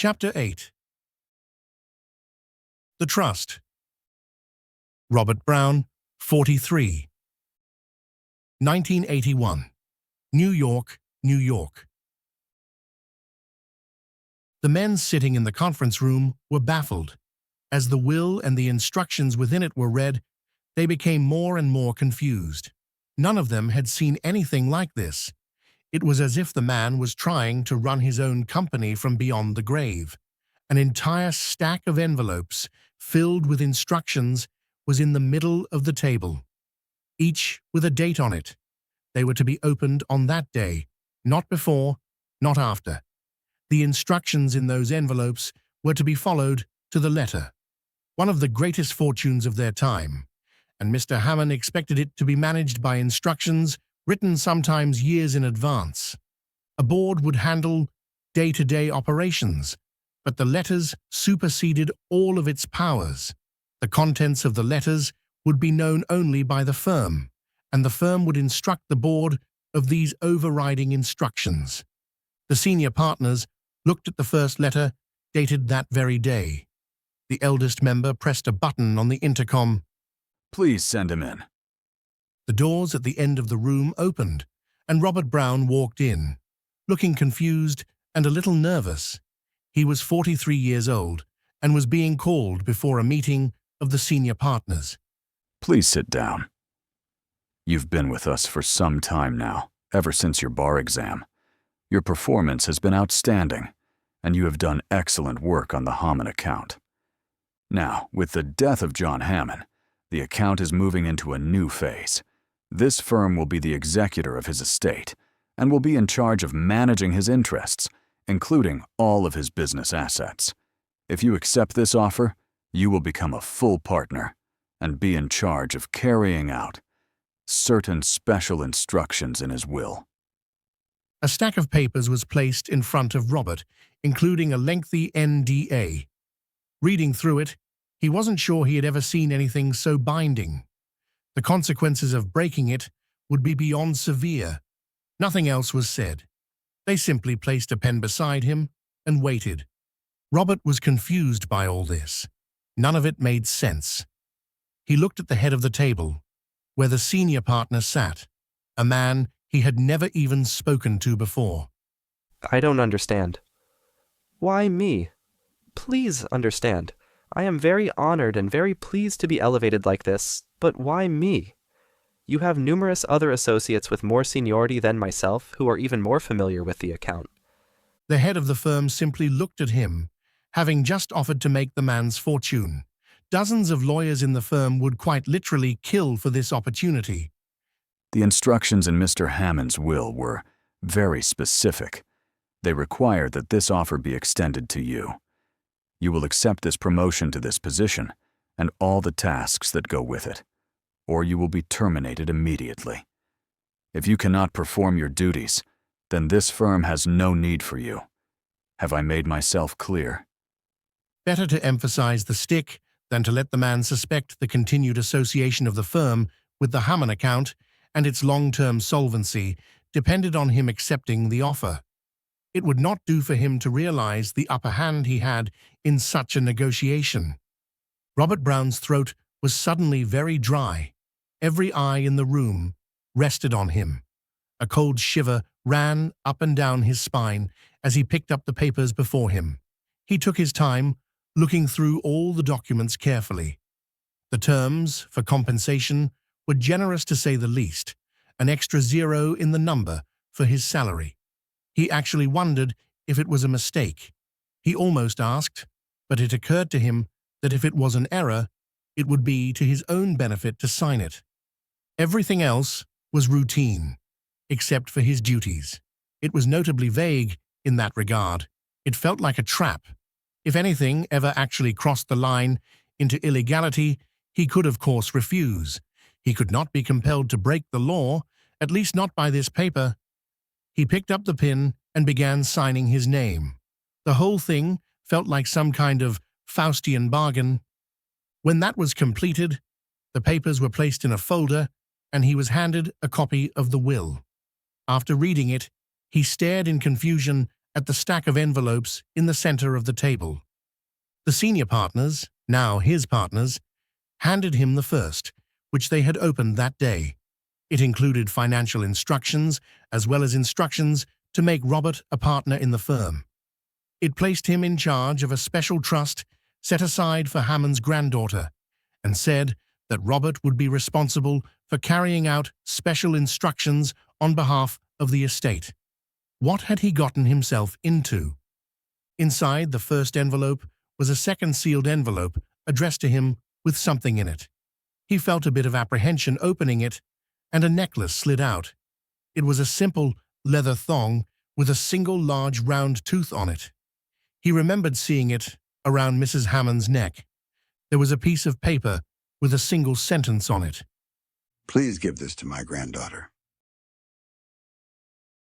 Chapter 8. The Trust. Robert Brown, 43. 1981. New York, New York. The men sitting in the conference room were baffled. As the will and the instructions within it were read, they became more and more confused. None of them had seen anything like this. It was as if the man was trying to run his own company from beyond the grave. An entire stack of envelopes, filled with instructions, was in the middle of the table, each with a date on it. They were to be opened on that day, not before, not after. The instructions in those envelopes were to be followed to the letter. One of the greatest fortunes of their time, and Mr. Hamman expected it to be managed by instructions written sometimes years in advance. A board would handle day-to-day operations, but the letters superseded all of its powers. The contents of the letters would be known only by the firm, and the firm would instruct the board of these overriding instructions. The senior partners looked at the first letter, dated that very day. The eldest member pressed a button on the intercom. "Please send him in." The doors at the end of the room opened, and Robert Brown walked in, looking confused and a little nervous. He was 43 years old and was being called before a meeting of the senior partners. "Please sit down. You've been with us for some time now, ever since your bar exam. Your performance has been outstanding, and you have done excellent work on the Hamman account. Now, with the death of John Hamman, the account is moving into a new phase. This firm will be the executor of his estate and will be in charge of managing his interests, including all of his business assets. If you accept this offer, you will become a full partner and be in charge of carrying out certain special instructions in his will." A stack of papers was placed in front of Robert, including a lengthy NDA. Reading through it, he wasn't sure he had ever seen anything so binding. The consequences of breaking it would be beyond severe. Nothing else was said. They simply placed a pen beside him and waited. Robert was confused by all this. None of it made sense. He looked at the head of the table, where the senior partner sat, a man he had never even spoken to before. "I don't understand." "Why me? Please understand. I am very honored and very pleased to be elevated like this, but why me? You have numerous other associates with more seniority than myself who are even more familiar with the account." The head of the firm simply looked at him, having just offered to make the man's fortune. Dozens of lawyers in the firm would quite literally kill for this opportunity. The instructions in Mr. Hamman's will were very specific. They required that this offer be extended to you. You will accept this promotion to this position and all the tasks that go with it, or you will be terminated immediately. If you cannot perform your duties, then this firm has no need for you. Have I made myself clear? Better to emphasize the stick than to let the man suspect the continued association of the firm with the Hamman account and its long-term solvency depended on him accepting the offer. It would not do for him to realize the upper hand he had in such a negotiation. Robert Brown's throat was suddenly very dry. Every eye in the room rested on him. A cold shiver ran up and down his spine as he picked up the papers before him. He took his time, looking through all the documents carefully. The terms for compensation were generous to say the least, an extra 0 in the number for his salary. He actually wondered if it was a mistake. He almost asked, but it occurred to him that if it was an error, it would be to his own benefit to sign it. Everything else was routine, except for his duties. It was notably vague in that regard. It felt like a trap. If anything ever actually crossed the line into illegality, he could of course refuse. He could not be compelled to break the law, at least not by this paper. He picked up the pen and began signing his name. The whole thing felt like some kind of Faustian bargain. When that was completed, the papers were placed in a folder and he was handed a copy of the will. After reading it, he stared in confusion at the stack of envelopes in the center of the table. The senior partners, now his partners, handed him the first, which they had opened that day. It included financial instructions as well as instructions to make Robert a partner in the firm. It placed him in charge of a special trust set aside for Hamman's granddaughter and said that Robert would be responsible for carrying out special instructions on behalf of the estate. What had he gotten himself into? Inside the first envelope was a second sealed envelope addressed to him with something in it. He felt a bit of apprehension opening it, and a necklace slid out. It was a simple leather thong with a single large round tooth on it. He remembered seeing it around Mrs. Hamman's neck. There was a piece of paper with a single sentence on it. Please give this to my granddaughter.